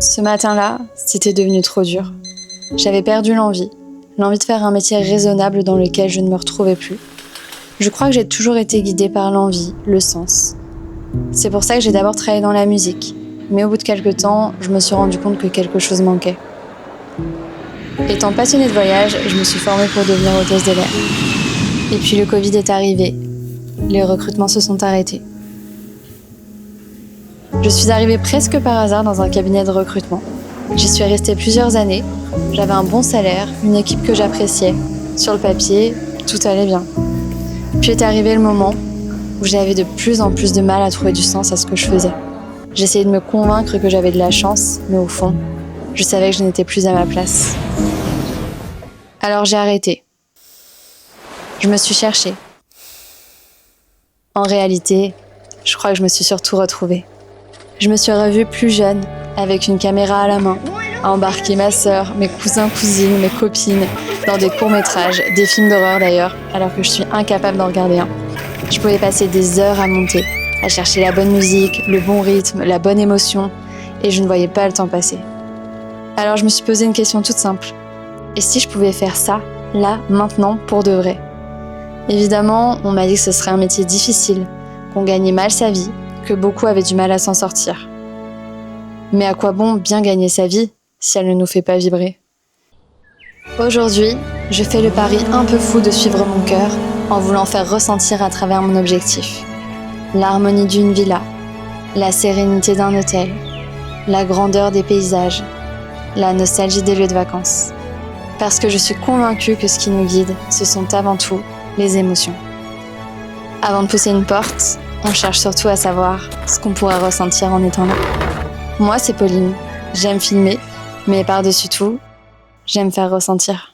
Ce matin-là, c'était devenu trop dur. J'avais perdu l'envie de faire un métier raisonnable dans lequel je ne me retrouvais plus. Je crois que j'ai toujours été guidée par l'envie, le sens. C'est pour ça que j'ai d'abord travaillé dans la musique, mais au bout de quelques temps, je me suis rendu compte que quelque chose manquait. Étant passionnée de voyage, je me suis formée pour devenir hôtesse de l'air. Et puis le Covid est arrivé. Les recrutements se sont arrêtés. Je suis arrivée presque par hasard dans un cabinet de recrutement. J'y suis restée plusieurs années. J'avais un bon salaire, une équipe que j'appréciais. Sur le papier, tout allait bien. Puis est arrivé le moment où j'avais de plus en plus de mal à trouver du sens à ce que je faisais. J'essayais de me convaincre que j'avais de la chance, mais au fond, je savais que je n'étais plus à ma place. Alors j'ai arrêté. Je me suis cherchée. En réalité, je crois que je me suis surtout retrouvée. Je me suis revue plus jeune, avec une caméra à la main, à embarquer ma sœur, mes cousins, cousines, mes copines, dans des courts-métrages, des films d'horreur d'ailleurs, alors que je suis incapable d'en regarder un. Je pouvais passer des heures à monter, à chercher la bonne musique, le bon rythme, la bonne émotion, et je ne voyais pas le temps passer. Alors je me suis posé une question toute simple. Et si je pouvais faire ça, là, maintenant, pour de vrai ? Évidemment, on m'a dit que ce serait un métier difficile, qu'on gagnait mal sa vie, que beaucoup avaient du mal à s'en sortir. Mais à quoi bon bien gagner sa vie si elle ne nous fait pas vibrer ? Aujourd'hui, je fais le pari un peu fou de suivre mon cœur en voulant faire ressentir à travers mon objectif. L'harmonie d'une villa, la sérénité d'un hôtel, la grandeur des paysages, la nostalgie des lieux de vacances. Parce que je suis convaincue que ce qui nous guide, ce sont avant tout les émotions. Avant de pousser une porte, on cherche surtout à savoir ce qu'on pourra ressentir en étant là. Moi, c'est Pauline. J'aime filmer, mais par-dessus tout, j'aime faire ressentir.